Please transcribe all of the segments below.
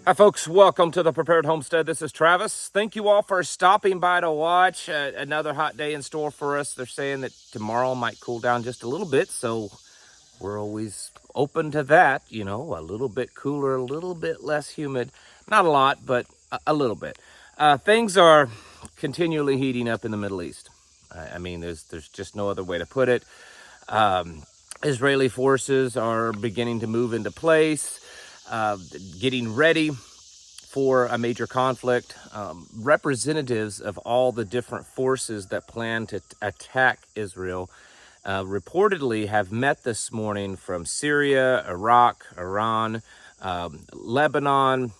Hi folks, welcome to the Prepared Homestead. This is Travis. Thank you all for stopping by to watch. Another hot day in store for us. They're saying that tomorrow might cool down just a little bit, so we're always open to that. You know, a little bit cooler, a little bit less humid. Not a lot, but a little bit. Things are continually heating up in the Middle East. I mean, there's just no other way to put it. Israeli forces are beginning to move into place, getting ready for a major conflict. Representatives of all the different forces that plan to attack Israel reportedly have met this morning from Syria, Iraq, Iran, Lebanon,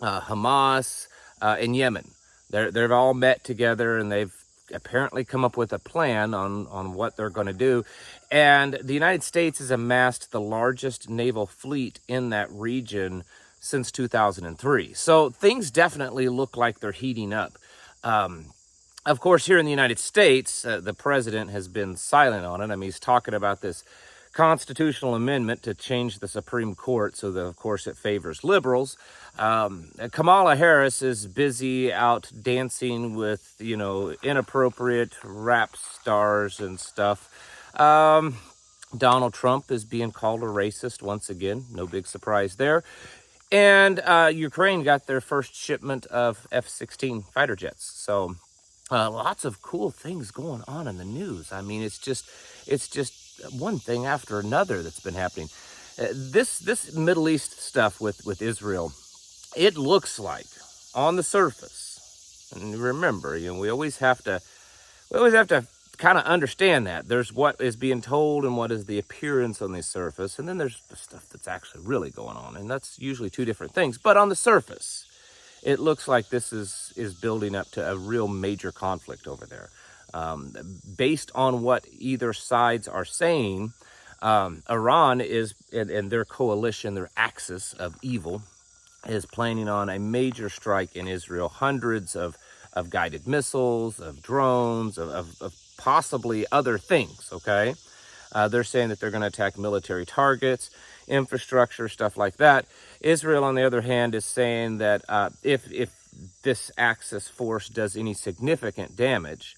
Hamas, and Yemen. They've all met together, and they've apparently come up with a plan on what they're going to do. And the United States has amassed the largest naval fleet in that region since 2003. So things definitely look like they're heating up. Of course, here in the United States, the president has been silent on it. I mean, he's talking about this constitutional amendment to change the Supreme Court so that, of course, it favors liberals. Kamala Harris is busy out dancing with, inappropriate rap stars and stuff. Donald Trump is being called a racist once again. No big surprise there. And Ukraine got their first shipment of F-16 fighter jets. So lots of cool things going on in the news. I mean, it's just one thing after another that's been happening. This Middle East stuff with Israel, it looks like on the surface. And remember, we always have to kind of understand that there's what is being told and what is the appearance on the surface, and then there's the stuff that's actually really going on, and that's usually two different things. But on the surface, it looks like this is building up to a real major conflict over there. Based on what either sides are saying, Iran is, and their coalition, their axis of evil, is planning on a major strike in Israel. Hundreds of guided missiles, of drones, of possibly other things, okay? They're saying that they're going to attack military targets, infrastructure, stuff like that. Israel, on the other hand, is saying that if this Axis force does any significant damage,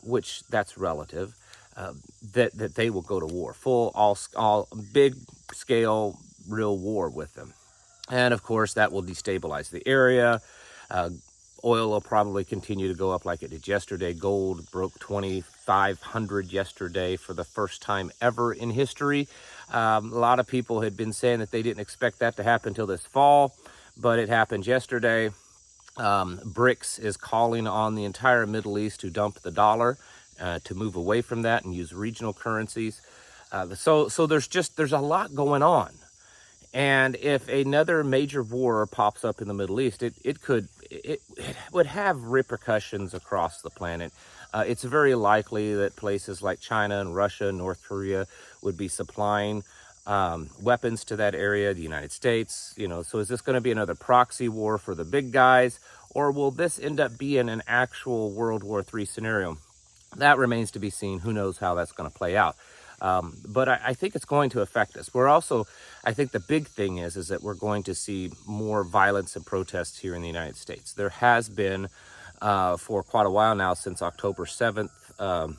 which that's relative, that they will go to war, full, all big scale, real war with them. And of course, that will destabilize the area. Oil will probably continue to go up like it did yesterday. Gold broke 2,500 yesterday for the first time ever in history. A lot of people had been saying that they didn't expect that to happen until this fall, but it happened yesterday. BRICS is calling on the entire Middle East to dump the dollar, to move away from that and use regional currencies. So there's a lot going on. And if another major war pops up in the Middle East, it would have repercussions across the planet. It's very likely that places like China and Russia and North Korea would be supplying weapons to that area, the United States. So is this going to be another proxy war for the big guys, or will this end up being an actual World War III scenario? That remains to be seen. Who knows how that's going to play out. But I think it's going to affect us. I think the big thing is that we're going to see more violence and protests here in the United States. There has been for quite a while now, since October 7th, the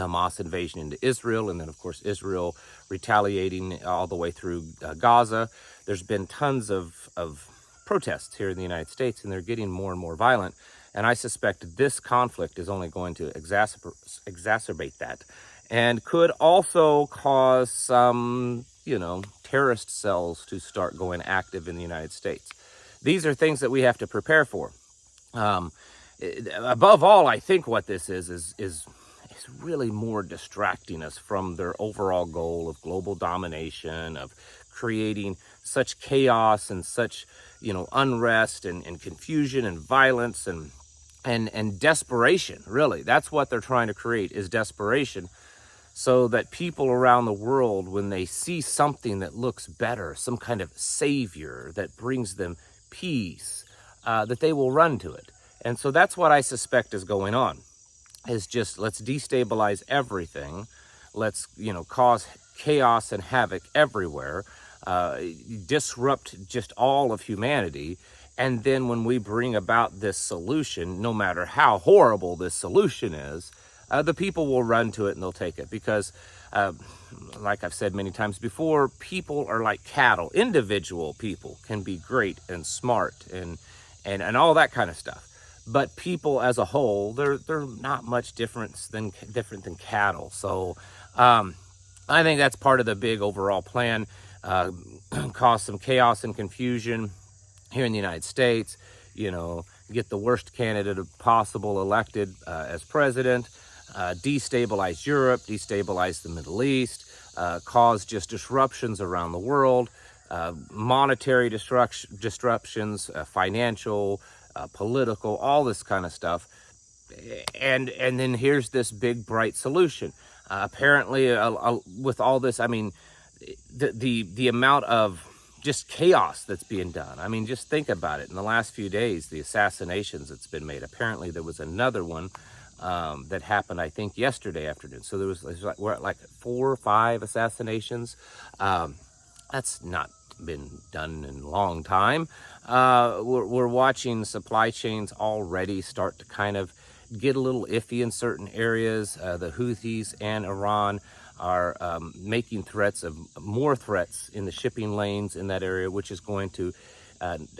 Hamas invasion into Israel, and then, of course, Israel retaliating all the way through Gaza. There's been tons of protests here in the United States, and they're getting more and more violent. And I suspect this conflict is only going to exacerbate that, and could also cause some, terrorist cells to start going active in the United States. These are things that we have to prepare for. Above all, I think what this is really more distracting us from their overall goal of global domination, of creating such chaos and such, unrest and confusion and violence and desperation. Really, that's what they're trying to create, is desperation, so that people around the world, when they see something that looks better, some kind of savior that brings them peace, that they will run to it. And so that's what I suspect is going on, is just let's destabilize everything. Let's, cause chaos and havoc everywhere. disrupt just all of humanity. And then when we bring about this solution, no matter how horrible this solution is, the people will run to it and they'll take it because, like I've said many times before, people are like cattle. Individual people can be great and smart and all that kind of stuff. But people as a whole, they're not much different than cattle. So I think that's part of the big overall plan. Cause some chaos and confusion here in the United States, get the worst candidate possible elected as president, destabilize Europe, destabilize the Middle East, cause just disruptions around the world, monetary disruptions, financial, political, all this kind of stuff. And then here's this big bright solution. Apparently, with all this, I mean, the amount of just chaos that's being done. I mean, just think about it. In the last few days, the assassinations that's been made. Apparently, there was another one that happened, I think, yesterday afternoon. So we're at like 4 or 5 assassinations. That's not been done in a long time. We're watching supply chains already start to kind of get a little iffy in certain areas. The Houthis and Iran are making more threats in the shipping lanes in that area, which is going to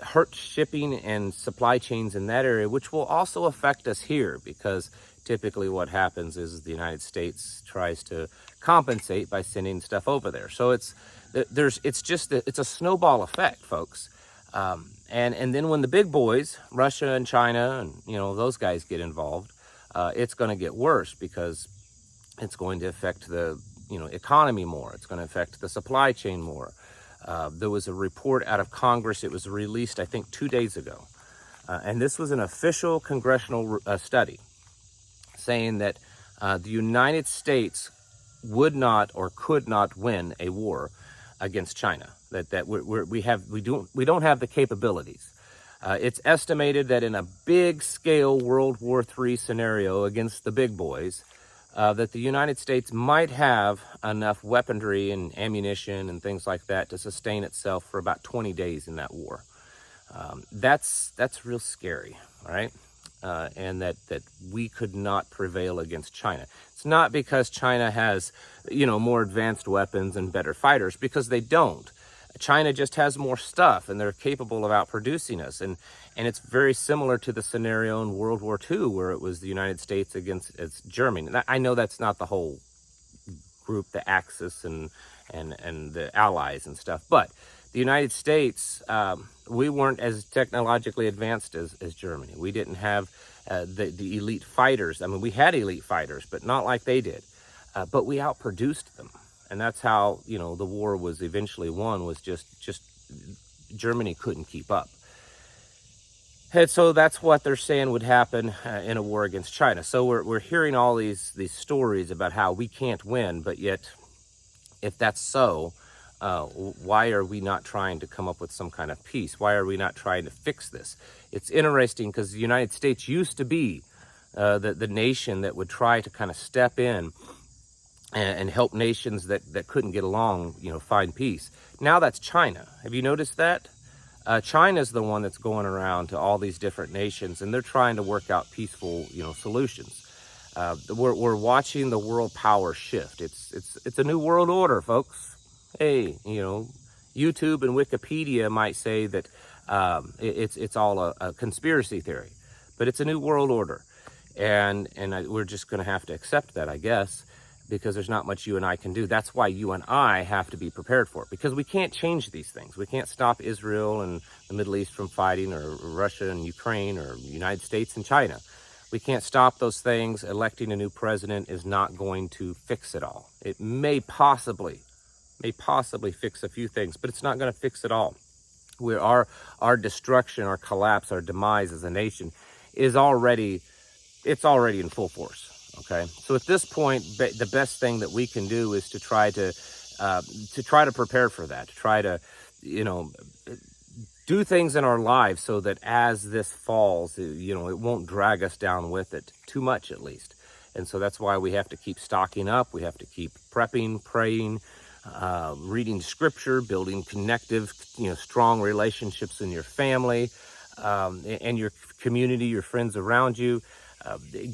hurt shipping and supply chains in that area, which will also affect us here, because typically what happens is the United States tries to compensate by sending stuff over there. So it's a snowball effect, folks. And then when the big boys, Russia and China, and those guys get involved, it's going to get worse, because it's going to affect the economy more. It's going to affect the supply chain more. There was a report out of Congress. It was released, I think, 2 days ago, and this was an official congressional study saying that the United States would not or could not win a war against China. We don't have the capabilities. It's estimated that in a big scale World War III scenario against the big boys, that the United States might have enough weaponry and ammunition and things like that to sustain itself for about 20 days in that war. That's real scary, all right? And that we could not prevail against China. It's not because China has, more advanced weapons and better fighters, because they don't. China just has more stuff, and they're capable of outproducing us. And it's very similar to the scenario in World War II, where it was the United States against Germany. And I know that's not the whole group, the Axis and the Allies and stuff, but the United States, we weren't as technologically advanced as Germany. We didn't have the elite fighters. I mean, we had elite fighters, but not like they did. But we outproduced them. And that's how, the war was eventually won, was just Germany couldn't keep up. And so that's what they're saying would happen in a war against China. So we're hearing all these stories about how we can't win, but yet, if that's so, why are we not trying to come up with some kind of peace? Why are we not trying to fix this? It's interesting, because the United States used to be the nation that would try to kind of step in and help nations that couldn't get along, find peace. Now that's China. Have you noticed that? China's the one that's going around to all these different nations, and they're trying to work out peaceful, solutions. We're watching the world power shift. It's a new world order, folks. Hey, YouTube and Wikipedia might say that it's all a conspiracy theory, but it's a new world order, and we're just going to have to accept that, I guess, because there's not much you and I can do. That's why you and I have to be prepared for it, because we can't change these things. We can't stop Israel and the Middle East from fighting, or Russia and Ukraine, or the United States and China. We can't stop those things. Electing a new president is not going to fix it all. It may possibly fix a few things, but it's not going to fix it all. Our destruction, our collapse, our demise as a nation is already in full force. Okay, so at this point, the best thing that we can do is to try to prepare for that, to try to, do things in our lives so that as this falls, it won't drag us down with it too much, at least. And so that's why we have to keep stocking up. We have to keep prepping, praying, reading scripture, building connective, strong relationships in your family, and your community, your friends around you.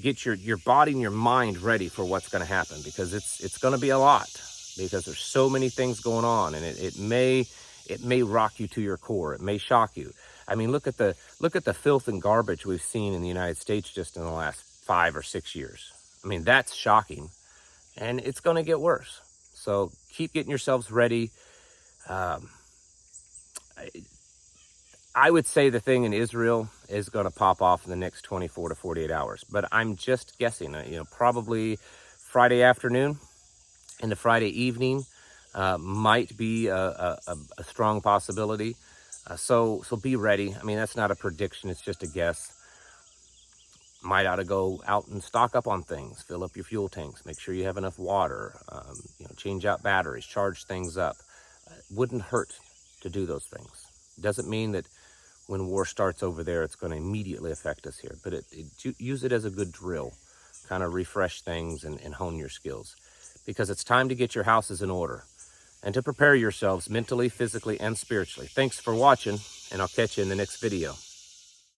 Get your body and your mind ready for what's going to happen, because it's going to be a lot, because there's so many things going on, and it may rock you to your core. It may shock you. I mean, look at the filth and garbage we've seen in the United States just in the last 5 or 6 years. I mean, that's shocking, and it's going to get worse. So keep getting yourselves ready. I would say the thing in Israel is going to pop off in the next 24 to 48 hours, but I'm just guessing. Probably Friday afternoon into Friday evening might be a strong possibility. So be ready. I mean, that's not a prediction; it's just a guess. Might ought to go out and stock up on things, fill up your fuel tanks, make sure you have enough water, change out batteries, charge things up. Wouldn't hurt to do those things. Doesn't mean that when war starts over there, it's going to immediately affect us here, but use it as a good drill, kind of refresh things and hone your skills, because it's time to get your houses in order and to prepare yourselves mentally, physically, and spiritually. Thanks for watching, and I'll catch you in the next video.